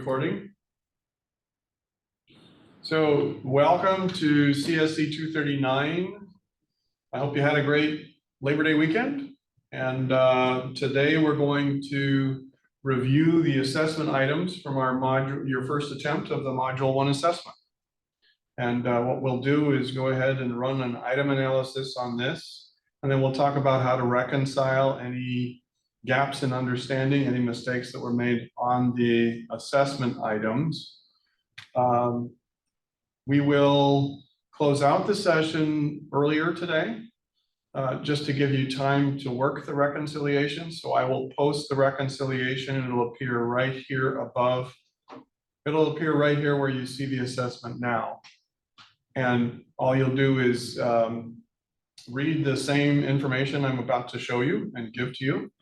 Recording. So welcome to CSC239. I hope you had a great Labor Day weekend. And today we're going to review the assessment items from our module, your first attempt of the Module 1 assessment. And what we'll do is go ahead and run an item analysis on this. And then we'll talk about how to reconcile any gaps in understanding, any mistakes that were made on the assessment items. We will close out the session earlier today, just to give you time to work the reconciliation. So I will post the reconciliation and it'll appear right here above. It'll appear right here where you see the assessment now. And all you'll do is read the same information I'm about to show you and give to you.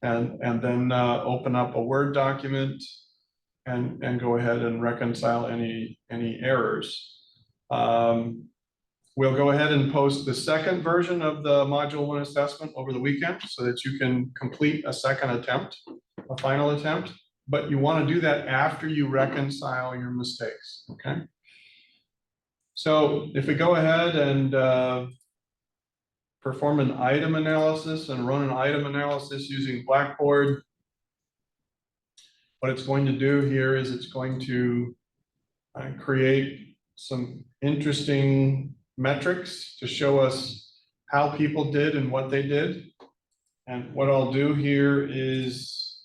And then open up a Word document and go ahead and reconcile any errors. We'll go ahead and post the second version of the Module 1 assessment over the weekend so that you can complete a second attempt, a final attempt. But you want to do that after you reconcile your mistakes, okay? So if we go ahead and perform an item analysis and run an item analysis using Blackboard. What it's going to do here is it's going to create some interesting metrics to show us how people did and what they did. And what I'll do here is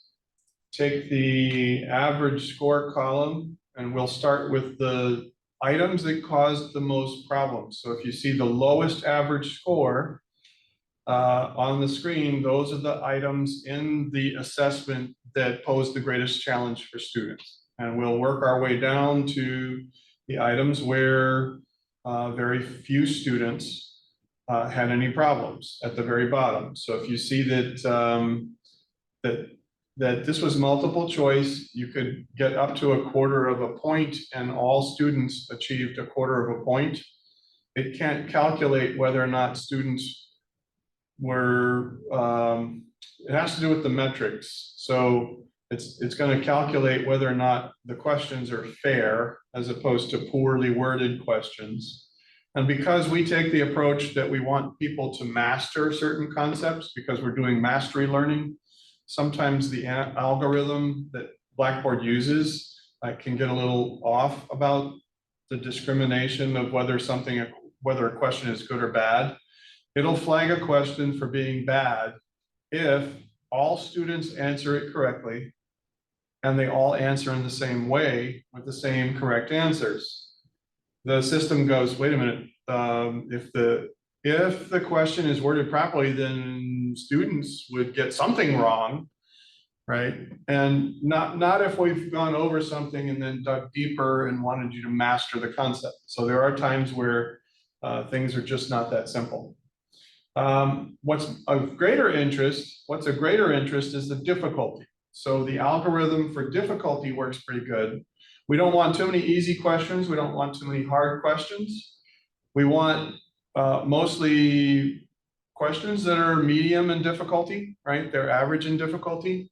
take the average score column and we'll start with the items that caused the most problems. So if you see the lowest average score, on the screen, those are the items in the assessment that pose the greatest challenge for students. And we'll work our way down to the items where very few students had any problems at the very bottom. So if you see that, that this was multiple choice, you could get up to 1/4 of a point and all students achieved 1/4 of a point. It can't calculate whether or not students where it has to do with the metrics. So it's going to calculate whether or not the questions are fair as opposed to poorly worded questions. And because we take the approach that we want people to master certain concepts because we're doing mastery learning, sometimes the algorithm that Blackboard uses can get a little off about the discrimination of whether a question is good or bad. It'll flag a question for being bad if all students answer it correctly and they all answer in the same way with the same correct answers. The system goes, wait a minute, if the question is worded properly, then students would get something wrong, right? And not if we've gone over something and then dug deeper and wanted you to master the concept. So there are times where things are just not that simple. What's a greater interest is the difficulty. So the algorithm for difficulty works pretty good. We don't want too many easy questions. We don't want too many hard questions. We want mostly questions that are medium in difficulty, right? They're average in difficulty.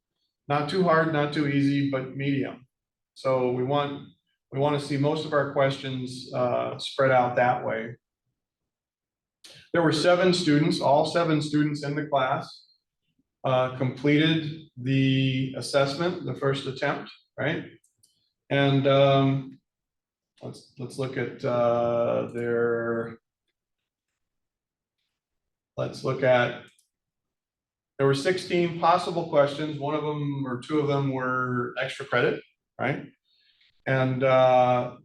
Not too hard, not too easy, but medium. So we want to see most of our questions spread out that way. There were 7 students, all 7 students in the class completed the assessment, the first attempt, right? And let's look at there were 16 possible questions. One of them or 2 of them were extra credit, right? And the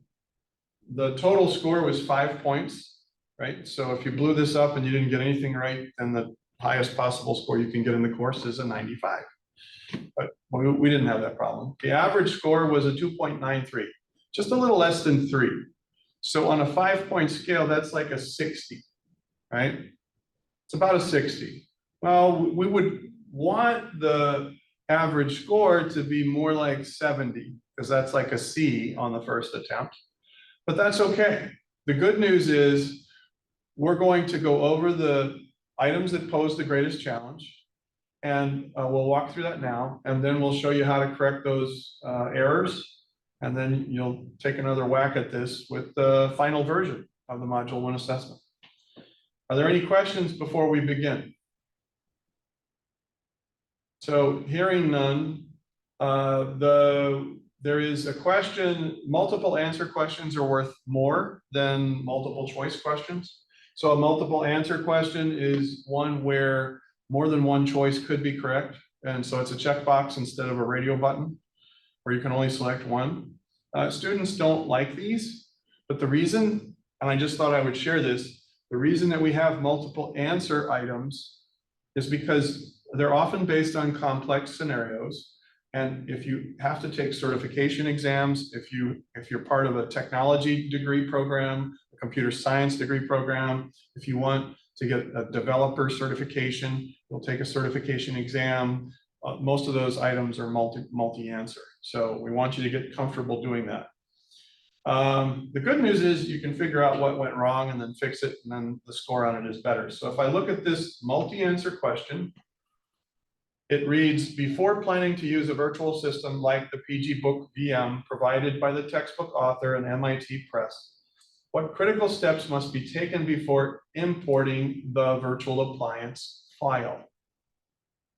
total score was 5 points. Right, so if you blew this up and you didn't get anything right, then the highest possible score you can get in the course is a 95. But we didn't have that problem. The average score was a 2.93, just a little less than 3. So on a 5-point scale, that's like a 60, right? It's about a 60. Well, we would want the average score to be more like 70, because that's like a C on the first attempt. But that's okay. The good news is, we're going to go over the items that pose the greatest challenge, and we'll walk through that now, and then we'll show you how to correct those errors And then you'll take another whack at this with the final version of the Module 1 assessment. Are there any questions before we begin? So hearing none, there is a question, multiple answer questions are worth more than multiple choice questions. So a multiple answer question is one where more than one choice could be correct. And so it's a checkbox instead of a radio button where you can only select one. Students don't like these, but the reason, and I just thought I would share this, the reason that we have multiple answer items is because they're often based on complex scenarios. And if you have to take certification exams, if you're part of a technology degree program, a computer science degree program, if you want to get a developer certification, you'll take a certification exam. Most of those items are multi-answer. So we want you to get comfortable doing that. The good news is you can figure out what went wrong and then fix it, and then the score on it is better. So if I look at this multi-answer question, it reads, before planning to use a virtual system like the PG Book VM provided by the textbook author and MIT Press, what critical steps must be taken before importing the virtual appliance file?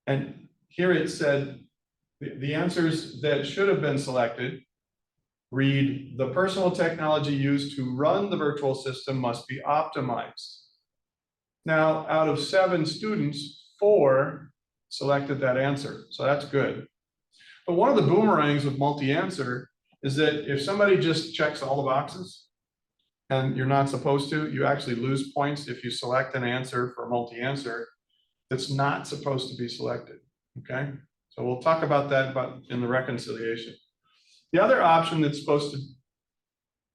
And here it said the answers that should have been selected read, the personal technology used to run the virtual system must be optimized. Now, out of 7 students, 4 selected that answer, so that's good. But one of the boomerangs with multi-answer is that if somebody just checks all the boxes and you're not supposed to, you actually lose points if you select an answer for multi-answer that's not supposed to be selected, okay? So we'll talk about that in the reconciliation. The other option that's supposed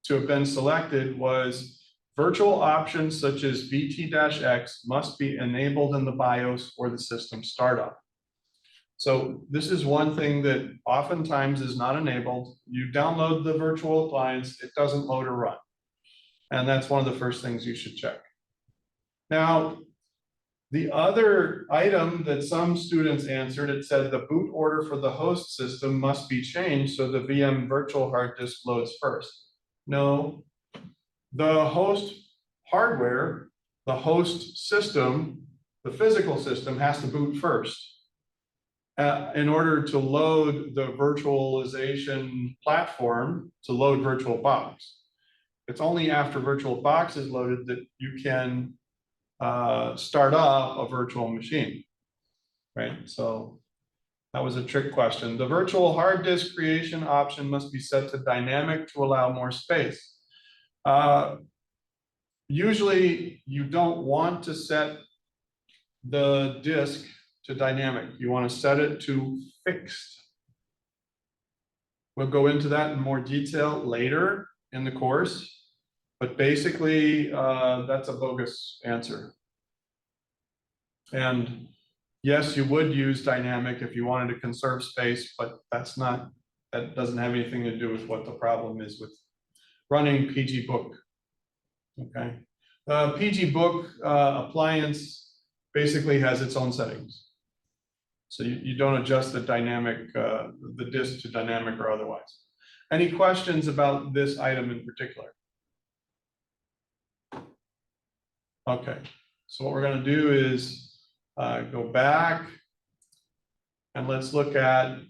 to have been selected was virtual options such as VT-X must be enabled in the BIOS or the system startup. So this is one thing that oftentimes is not enabled. You download the virtual appliance, it doesn't load or run. And that's one of the first things you should check. Now, the other item that some students answered, it said the boot order for the host system must be changed so the VM virtual hard disk loads first. No, the host hardware, the host system, the physical system has to boot first in order to load the virtualization platform to load VirtualBox. It's only after VirtualBox is loaded that you can start up a virtual machine, right? So that was a trick question. The virtual hard disk creation option must be set to dynamic to allow more space. Usually you don't want to set the disk to dynamic. You want to set it to fixed. We'll go into that in more detail later in the course, but basically that's a bogus answer. And yes, you would use dynamic if you wanted to conserve space, but that doesn't have anything to do with what the problem is with running PG Book. Okay, PG Book appliance basically has its own settings. So you don't adjust the dynamic, the disk to dynamic or otherwise. Any questions about this item in particular? Okay, so what we're going to do is go back and let's look at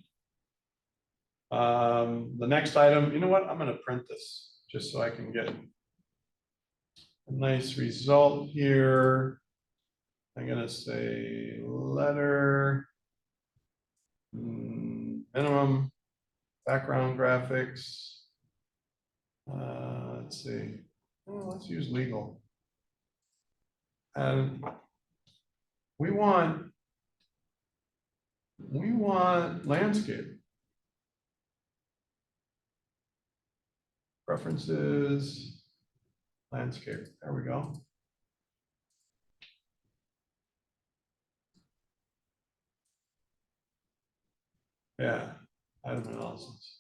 the next item. You know what? I'm going to print this just so I can get a nice result here. I'm going to say letter, minimum, background graphics. Let's see. Oh, let's use legal. And we want landscape. Preferences, landscape. There we go. Yeah, item analysis.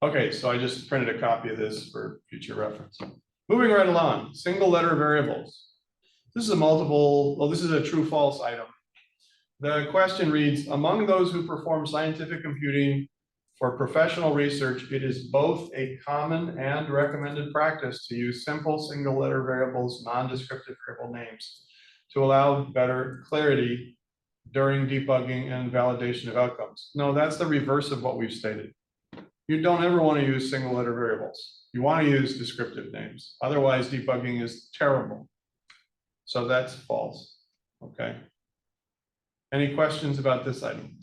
Okay, so I just printed a copy of this for future reference. Moving right along, single letter variables. This is a true false item. The question reads, among those who perform scientific computing For professional research, it is both a common and recommended practice to use simple single letter variables, non-descriptive variable names, to allow better clarity during debugging and validation of outcomes. No, that's the reverse of what we've stated. You don't ever want to use single letter variables. You want to use descriptive names. Otherwise, debugging is terrible. So that's false. Okay. Any questions about this item?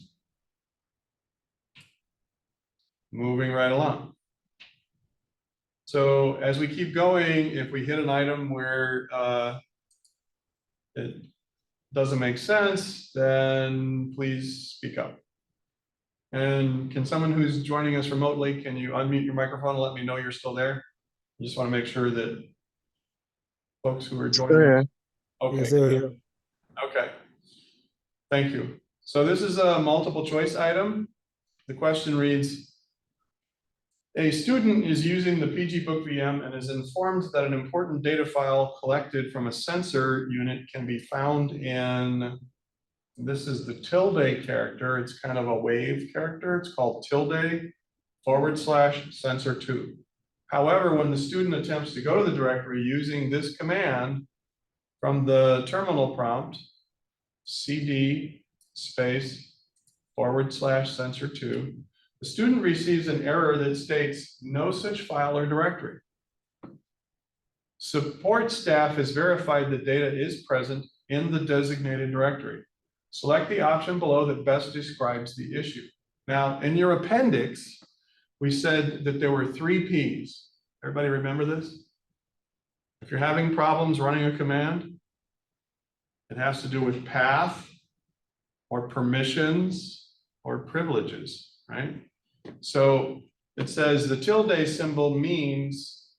Moving right along. So as we keep going, if we hit an item where it doesn't make sense, then please speak up. And can someone who's joining us remotely, can you unmute your microphone and let me know you're still there? I just want to make sure that folks who are joining. Sure. Okay. Yes, sir. Okay. Thank you. So this is a multiple choice item. The question reads, a student is using the PG Book VM and is informed that an important data file collected from a sensor unit can be found in, this is the tilde character. It's kind of a wave character. It's called tilde/sensor2. However, when the student attempts to go to the directory using this command from the terminal prompt, cd /sensor2, the student receives an error that states no such file or directory. Support staff has verified that data is present in the designated directory. Select the option below that best describes the issue. Now, in your appendix, we said that there were 3 Ps. Everybody remember this? If you're having problems running a command, it has to do with path or permissions or privileges, right? So it says the tilde symbol means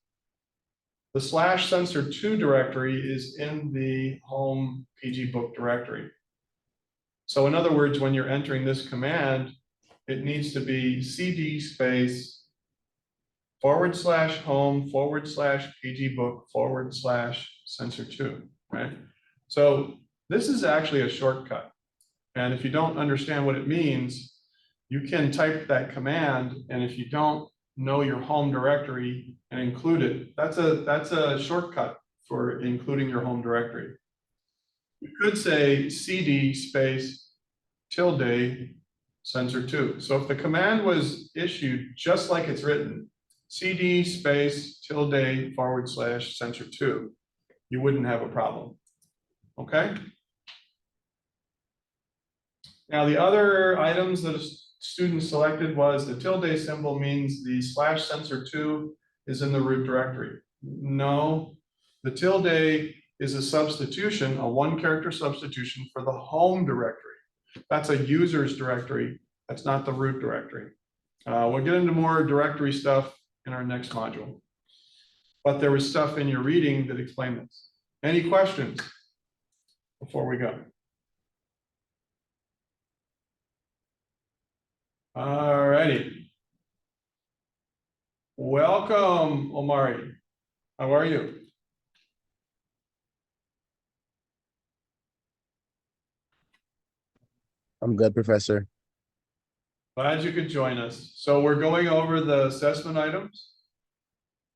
the /sensor2 directory is in the home PG book directory. So in other words, when you're entering this command, it needs to be cd /home/PG book /sensor2, right? So this is actually a shortcut. And if you don't understand what it means, you can type that command, and if you don't know your home directory and include it, that's a shortcut for including your home directory. You could say cd /sensor2. So if the command was issued just like it's written, cd /sensor2, you wouldn't have a problem. Okay? Now the other items that a student selected was the tilde symbol means the /sensor2 is in the root directory. No, the tilde is a substitution, a 1-character substitution for the home directory. That's a user's directory. That's not the root directory. We'll get into more directory stuff in our next module. But there was stuff in your reading that explained this. Any questions before we go? All righty. Welcome, Omari. How are you? I'm good, Professor. Glad you could join us. So we're going over the assessment items.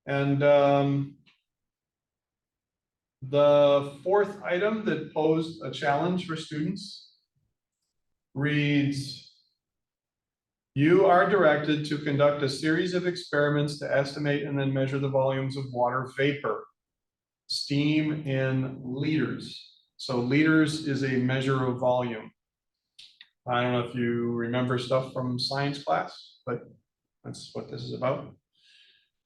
And the 4th item that posed a challenge for students reads, you are directed to conduct a series of experiments to estimate and then measure the volumes of water vapor, steam in liters. So liters is a measure of volume. I don't know if you remember stuff from science class, but that's what this is about.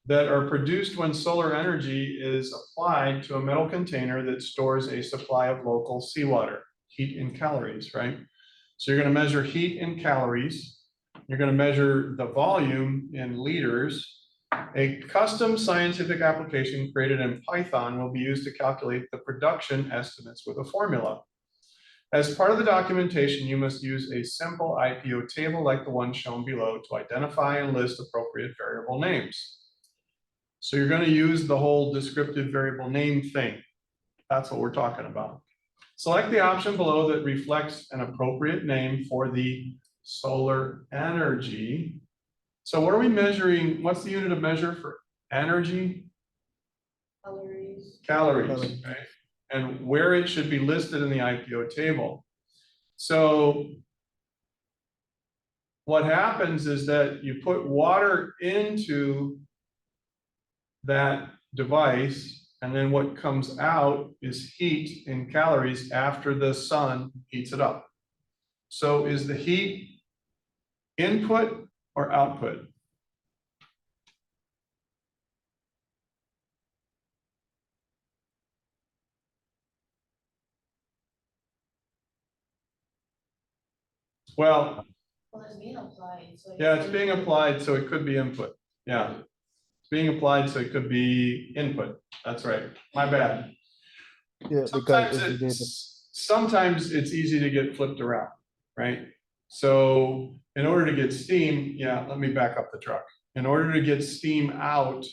That are produced when solar energy is applied to a metal container that stores a supply of local seawater, heat in calories, right? So you're going to measure heat in calories. You're going to measure the volume in liters. A custom scientific application created in Python will be used to calculate the production estimates with a formula. As part of the documentation, you must use a simple IPO table like the one shown below to identify and list appropriate variable names. So you're going to use the whole descriptive variable name thing. That's what we're talking about. Select the option below that reflects an appropriate name for the solar energy So what are we measuring? What's the unit of measure for energy? Calories. Calories, right? And where it should be listed in the IPO table. So what happens is that you put water into that device, and then what comes out is heat in calories after the sun heats it up. So is the heat input or output? Well, It's being applied. So yeah, it's being applied, so it could be input. Yeah, it's being applied, so it could be input. That's right. My bad. Yeah, Sometimes it's easy to get flipped around, right? So in order to get steam, yeah, let me back up the truck. In order to get steam out,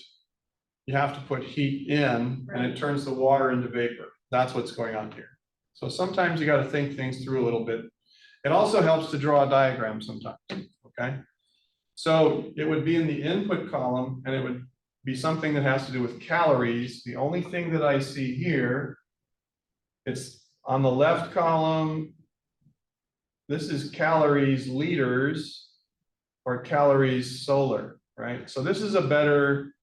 you have to put heat in, and it turns the water into vapor. That's what's going on here. So sometimes you got to think things through a little bit. It also helps to draw a diagram sometimes, okay? So it would be in the input column, and it would be something that has to do with calories. The only thing that I see here, it's on the left column. This is calories liters or calories solar, right? So this is a better,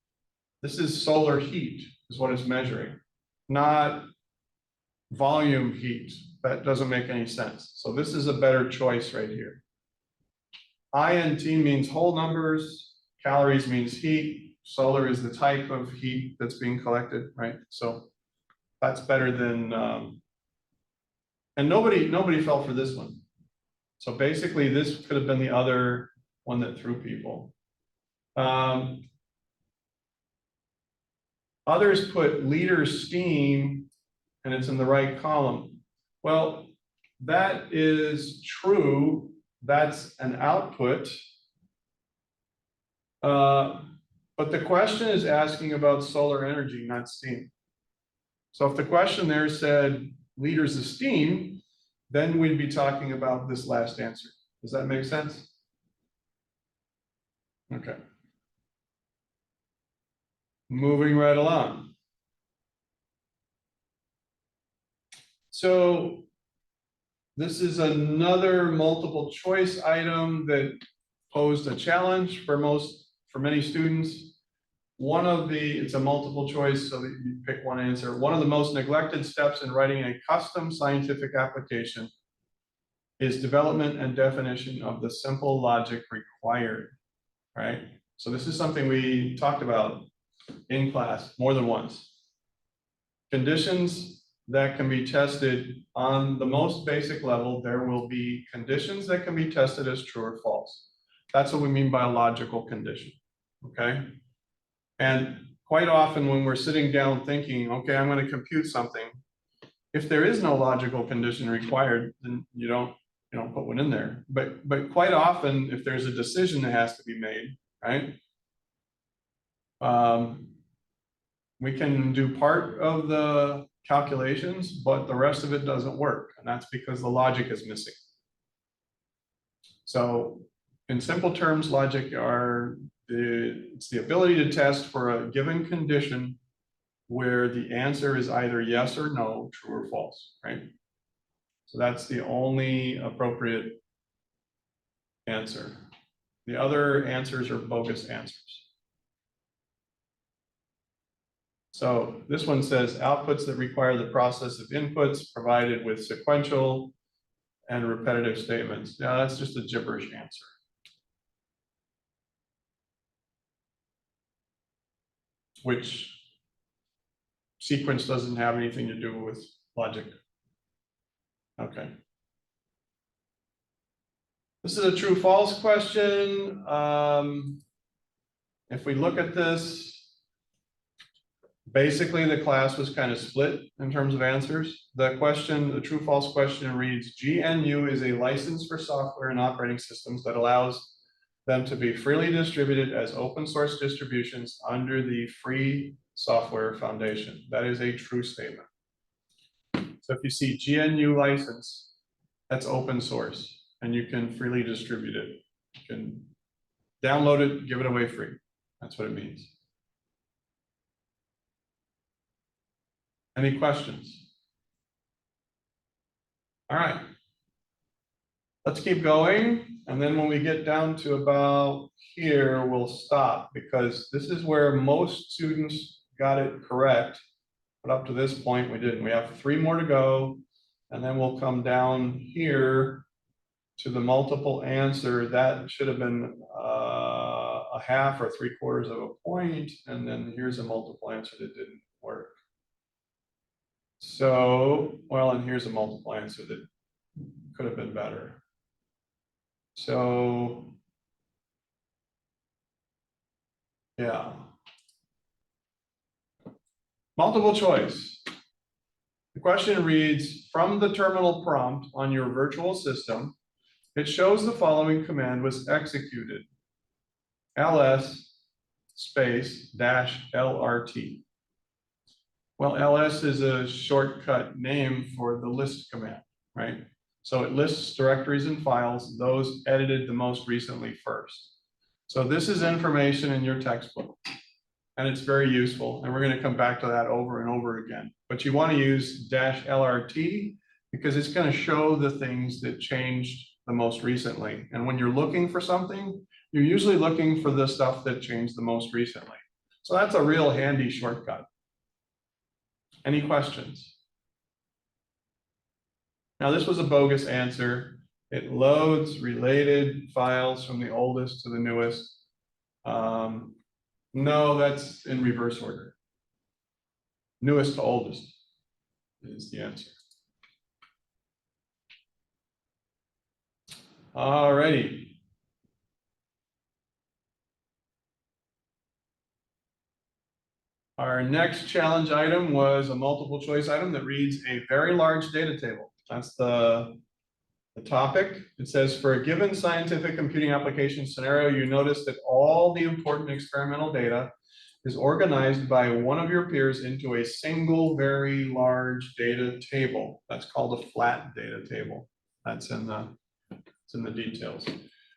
this is solar heat is what it's measuring, not volume heat. That doesn't make any sense. So this is a better choice right here. INT means whole numbers, calories means heat, solar is the type of heat that's being collected, right? So that's better than, and nobody fell for this one. So basically this could have been the other one that threw people. Others put liter steam, and it's in the right column. Well, that is true. That's an output. But the question is asking about solar energy, not steam. So if the question there said liters of steam, then we'd be talking about this last answer. Does that make sense? Okay. Moving right along. So this is another multiple choice item that posed a challenge for many students. It's a multiple choice, so that you pick one answer. One of the most neglected steps in writing a custom scientific application is development and definition of the simple logic required, right? So this is something we talked about in class more than once. Conditions that can be tested on the most basic level, there will be conditions that can be tested as true or false. That's what we mean by a logical condition, okay? And quite often when we're sitting down thinking, okay, I'm going to compute something, if there is no logical condition required, then you don't put one in there. But quite often, if there's a decision that has to be made, right? We can do part of the calculations, but the rest of it doesn't work, and that's because the logic is missing. So in simple terms, logic it's the ability to test for a given condition where the answer is either yes or no, true or false, right? So that's the only appropriate answer. The other answers are bogus answers. So this one says outputs that require the process of inputs provided with sequential and repetitive statements. Yeah, that's just a gibberish answer. Which sequence doesn't have anything to do with logic. Okay. This is a true false question. If we look at this, basically the class was kind of split in terms of answers. The true false question reads, GNU is a license for software and operating systems that allows them to be freely distributed as open source distributions under the Free Software Foundation. That is a true statement. So if you see GNU license, that's open source, and you can freely distribute it. You can Download it, give it away free. That's what it means. Any questions? All right. Let's keep going. And then when we get down to about here, we'll stop because this is where most students got it correct. But up to this point, we didn't. We have 3 more to go. And then we'll come down here to the multiple answer. That should have been a half or 3/4 of a point. And then here's a multiple answer that didn't work. So, well, and here's a multiple answer that could have been better. So, yeah. Multiple choice. The question reads, from the terminal prompt on your virtual system, it shows the following command was executed. ls space -lrt. Well, ls is a shortcut name for the list command, right? So it lists directories and files, those edited the most recently first. So this is information in your textbook, and it's very useful, and we're going to come back to that over and over again. But you want to use -lrt because it's going to show the things that changed the most recently. And when you're looking for something, you're usually looking for the stuff that changed the most recently. So that's a real handy shortcut. Any questions? Now, this was a bogus answer. It loads related files from the oldest to the newest. No, that's in reverse order. Newest to oldest is the answer. All righty. Our next challenge item was a multiple choice item that reads a very large data table. That's the topic. It says, for a given scientific computing application scenario, you notice that all the important experimental data is organized by one of your peers into a single very large data table. That's called a flat data table. That's in the details.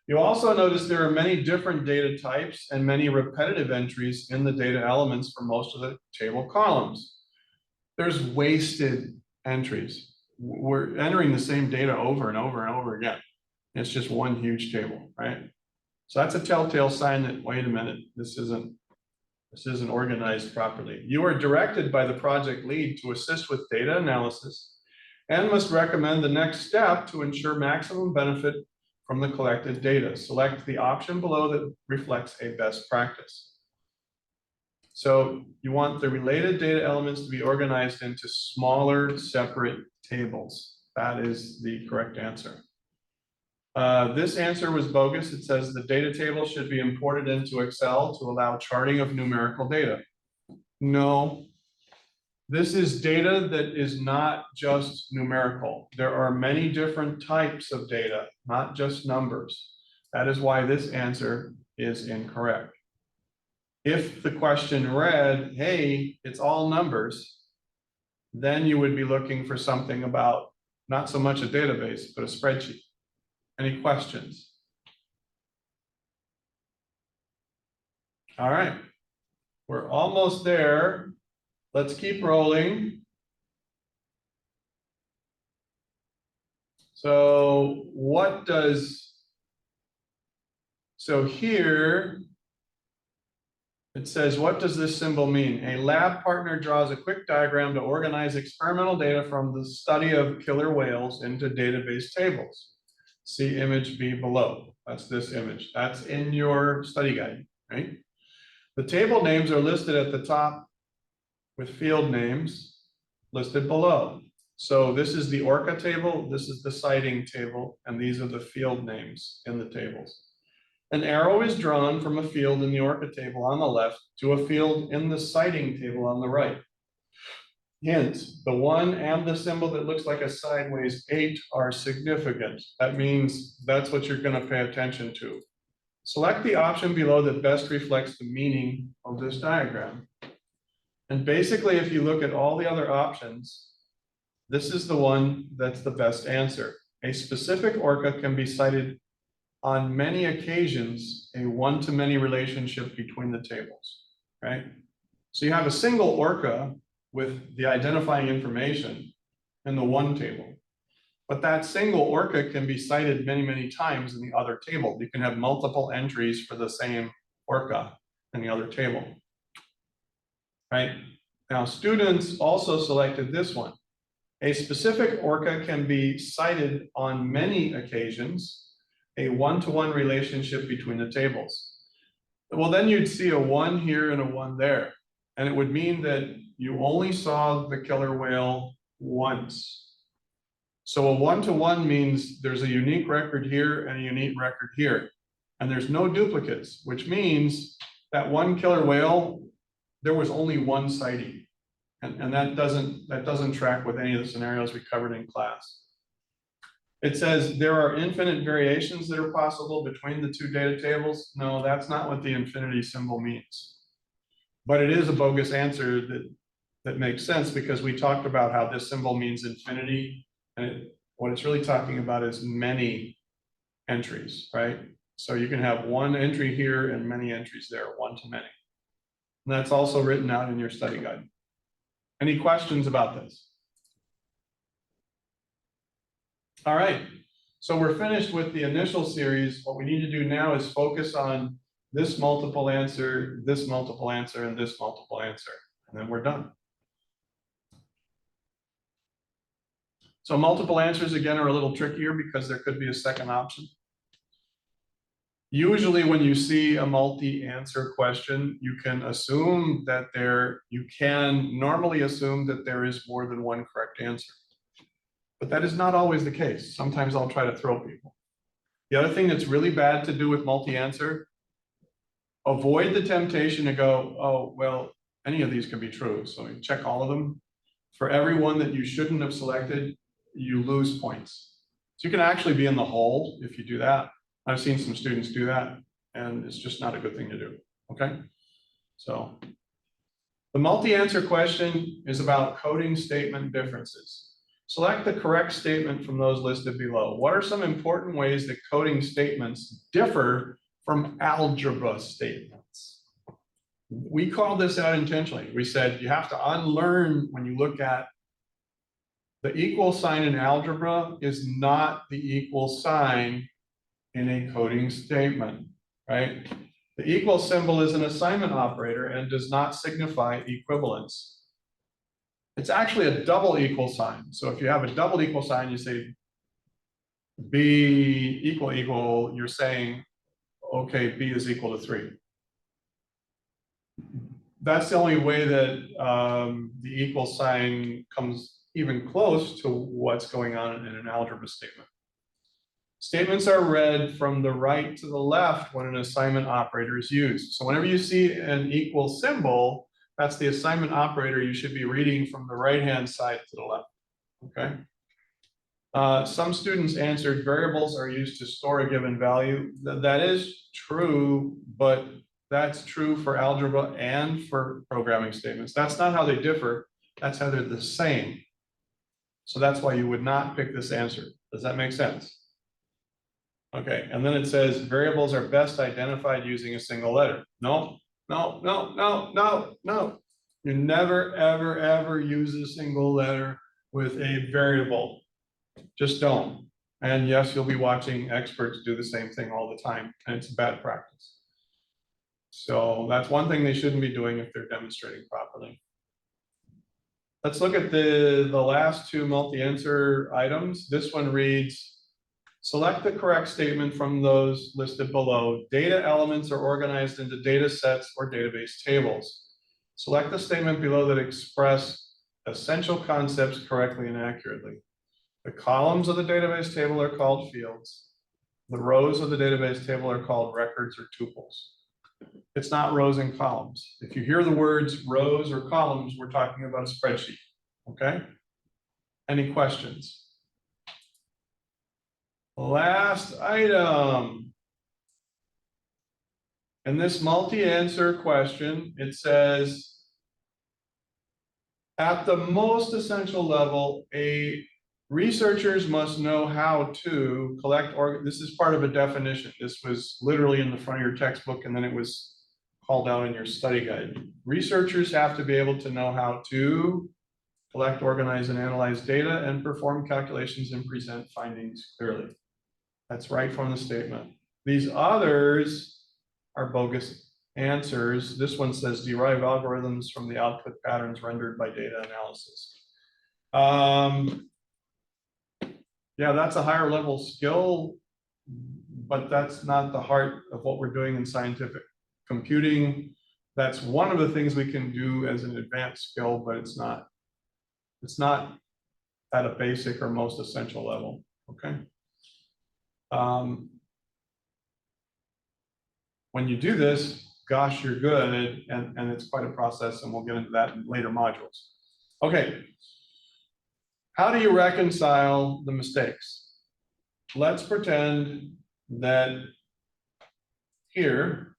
You also notice there are many different data types and many repetitive entries in the data elements for most of the table columns. There's wasted entries. We're entering the same data over and over and over again. It's just one huge table, right? So that's a telltale sign that, wait a minute, this isn't organized properly. You are directed by the project lead to assist with data analysis and must recommend the next step to ensure maximum benefit from the collected data. Select the option below that reflects a best practice. So you want the related data elements to be organized into smaller, separate tables. That is the correct answer. This answer was bogus. It says the data table should be imported into Excel to allow charting of numerical data. No, this is data that is not just numerical. There are many different types of data, not just numbers. That is why this answer is incorrect. If the question read, hey, it's all numbers, then you would be looking for something about not so much a database, but a spreadsheet. Any questions? All right, we're almost there. Let's keep rolling. So here it says, what does this symbol mean? A lab partner draws a quick diagram to organize experimental data from the study of killer whales into database tables. See image B below. That's this image. That's in your study guide, right? The table names are listed at the top with field names listed below. So this is the ORCA table, this is the citing table, and these are the field names in the tables. An arrow is drawn from a field in the ORCA table on the left to a field in the citing table on the right. Hint, the one and the symbol that looks like a sideways 8 are significant. That means that's what you're going to pay attention to. Select the option below that best reflects the meaning of this diagram. And basically, if you look at all the other options, this is the one that's the best answer. A specific ORCA can be cited on many occasions a one-to-many relationship between the tables, right? So you have a single ORCA with the identifying information in the one table. But that single ORCA can be cited many, many times in the other table. You can have multiple entries for the same ORCA in the other table, right? Now, students also selected this one. A specific ORCA can be cited on many occasions, a one-to-one relationship between the tables. Well, then you'd see a 1 here and a 1 there. And it would mean that you only saw the killer whale once. So a one-to-one means there's a unique record here and a unique record here. And there's no duplicates, which means that one killer whale, there was only one sighting. And that doesn't track with any of the scenarios we covered in class. It says there are infinite variations that are possible between the two data tables. No, that's not what the infinity symbol means. But it is a bogus answer that makes sense, because we talked about how this symbol means infinity. And what it's really talking about is many entries, right? So you can have one entry here and many entries there, one to many. And that's also written out in your study guide. Any questions about this? All right, so we're finished with the initial series. What we need to do now is focus on this multiple answer, and this multiple answer, and then we're done. So multiple answers, again, are a little trickier because there could be a second option. Usually when you see a multi-answer question, you can normally assume that there is more than one correct answer. But that is not always the case. Sometimes I'll try to throw people. The other thing that's really bad to do with multi-answer, avoid the temptation to go, oh, well, any of these can be true. So you check all of them. For every one that you shouldn't have selected, you lose points. So you can actually be in the hole if you do that. I've seen some students do that, and it's just not a good thing to do, okay? So the multi-answer question is about coding statement differences. Select the correct statement from those listed below. What are some important ways that coding statements differ from algebra statements? We called this out intentionally. We said you have to unlearn when you look at the equal sign in algebra is not the equal sign in a coding statement, right? The equal symbol is an assignment operator and does not signify equivalence. It's actually a double equal sign. So if you have a double equal sign, you say B equal, you're saying, okay, B is equal to 3. That's the only way that the equal sign comes even close to what's going on in an algebra statement. Statements are read from the right to the left when an assignment operator is used. So whenever you see an equal symbol, that's the assignment operator. You should be reading from the right-hand side to the left, okay? Some students answered variables are used to store a given value. That is true, but that's true for algebra and for programming statements. That's not how they differ. That's how they're the same. So that's why you would not pick this answer. Does that make sense? Okay, and then it says variables are best identified using a single letter. No. You never, ever, ever use a single letter with a variable. Just don't. And yes, you'll be watching experts do the same thing all the time, and it's a bad practice. So that's one thing they shouldn't be doing if they're demonstrating properly. Let's look at the last two multi-answer items. This one reads, select the correct statement from those listed below. Data elements are organized into data sets or database tables. Select the statement below that express essential concepts correctly and accurately. The columns of the database table are called fields. The rows of the database table are called records or tuples. It's not rows and columns. If you hear the words rows or columns, we're talking about a spreadsheet, okay? Any questions? Last item. In this multi-answer question, it says, at the most essential level, a researchers must know how to collect, this is part of a definition. This was literally in the front of your textbook, and then it was called out in your study guide. Researchers have to be able to know how to collect, organize, and analyze data and perform calculations and present findings clearly. That's right from the statement. These others are bogus answers. This one says derive algorithms from the output patterns rendered by data analysis. Yeah, that's a higher level skill, but that's not the heart of what we're doing in scientific computing. That's one of the things we can do as an advanced skill, but it's not at a basic or most essential level, okay? When you do this, gosh, you're good, and it's quite a process, and we'll get into that in later modules. Okay, how do you reconcile the mistakes? Let's pretend that here,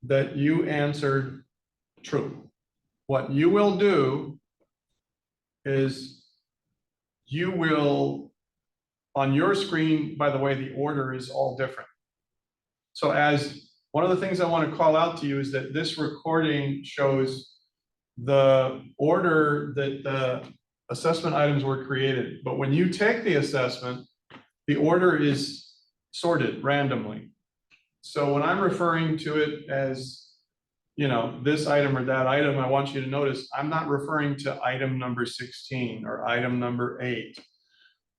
that you answered true. What you will do is you will, on your screen, by the way, the order is all different. So as one of the things I want to call out to you is that this recording shows the order that the assessment items were created. But when you take the assessment, the order is sorted randomly. So when I'm referring to it as, you know, this item or that item, I want you to notice I'm not referring to item number 16 or item number 8,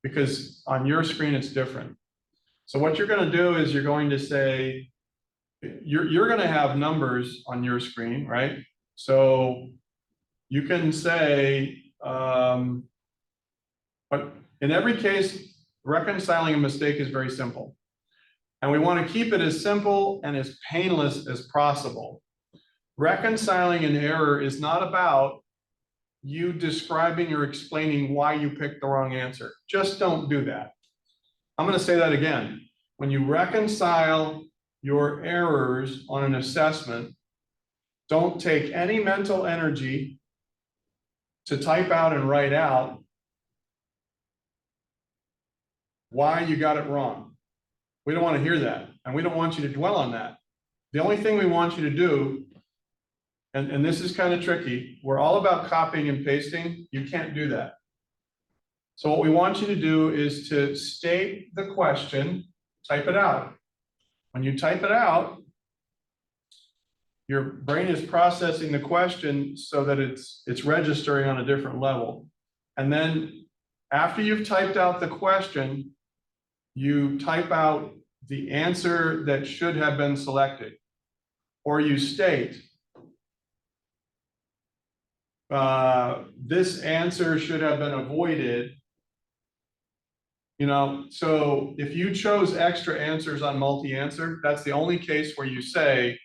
because on your screen it's different. So what you're going to do is you're going to say, you're going to have numbers on your screen, right? So you can say, but in every case, reconciling a mistake is very simple. And we want to keep it as simple and as painless as possible. Reconciling an error is not about you describing or explaining why you picked the wrong answer. Just don't do that. I'm going to say that again. When you reconcile your errors on an assessment, don't take any mental energy to type out and write out why you got it wrong. We don't want to hear that, and we don't want you to dwell on that. The only thing we want you to do, and this is kind of tricky, we're all about copying and pasting. You can't do that. So what we want you to do is to state the question, type it out. When you type it out, your brain is processing the question so that it's registering on a different level. And then after you've typed out the question, you type out the answer that should have been selected, or you state, this answer should have been avoided. You know, so if you chose extra answers on multi-answer, that's the only case where you say,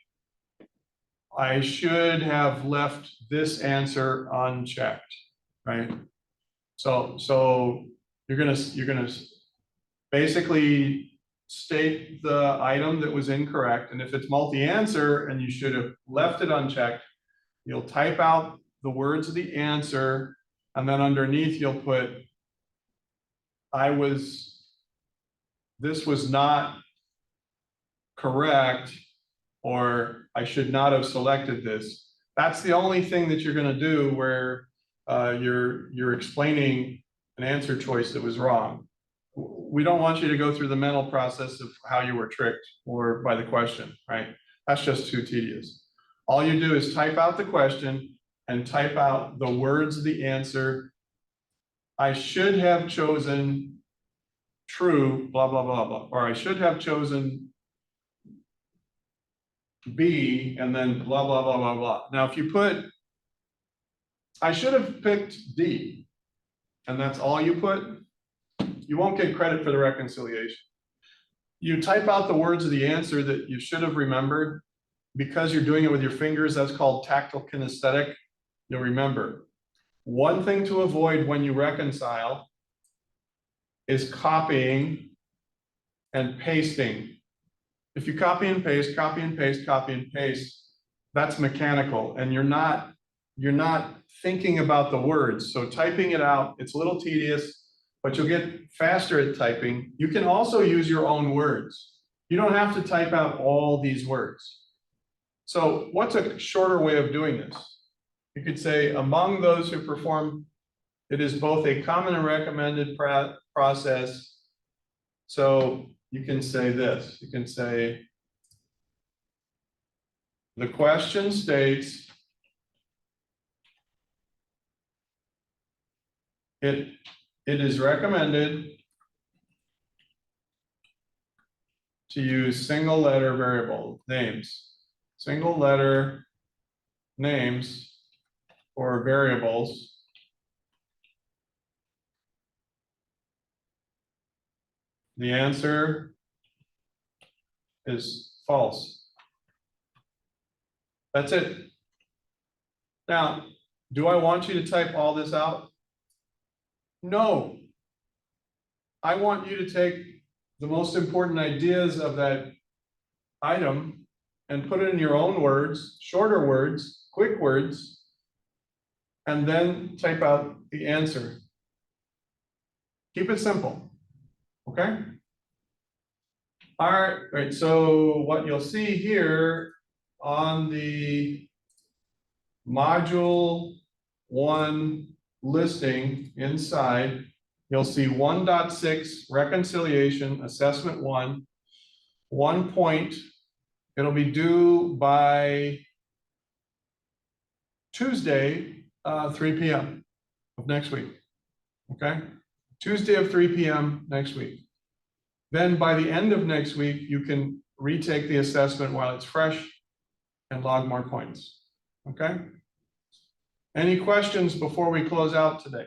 I should have left this answer unchecked, right? So you're gonna basically state the item that was incorrect, and if it's multi-answer and you should have left it unchecked, you'll type out the words of the answer, and then underneath you'll put, this was not correct, or I should not have selected this. That's the only thing that you're going to do where you're explaining an answer choice that was wrong. We don't want you to go through the mental process of how you were tricked or by the question, right? That's just too tedious. All you do is type out the question and type out the words of the answer. I should have chosen true, blah, blah, blah, blah, or I should have chosen B and then blah, blah, blah, blah, blah. Now, if you put, I should have picked D, and that's all you put, you won't get credit for the reconciliation. You type out the words of the answer that you should have remembered. Because you're doing it with your fingers, that's called tactile kinesthetic. You'll remember. One thing to avoid when you reconcile is copying and pasting. If you copy and paste, copy and paste, copy and paste, that's mechanical, and you're not you're not thinking about the words. So typing it out, it's a little tedious, but you'll get faster at typing. You can also use your own words. You don't have to type out all these words. So what's a shorter way of doing this? You could say, among those who perform, it is both a common and recommended process. So you can say this, you can say, the question states, it is recommended to use single letter variable names, single letter names for variables The answer is false. That's it. Now, do I want you to type all this out? No. I want you to take the most important ideas of that item and put it in your own words, shorter words, quick words, and then type out the answer. Keep it simple, okay? All right, so what you'll see here on the module 1 listing inside, you'll see 1.6 reconciliation assessment 1 point. It'll be due by Tuesday, 3 p.m. of next week. Okay, Tuesday of 3 p.m. next week. Then by the end of next week, you can retake the assessment while it's fresh and log more points. Okay. Any questions before we close out today?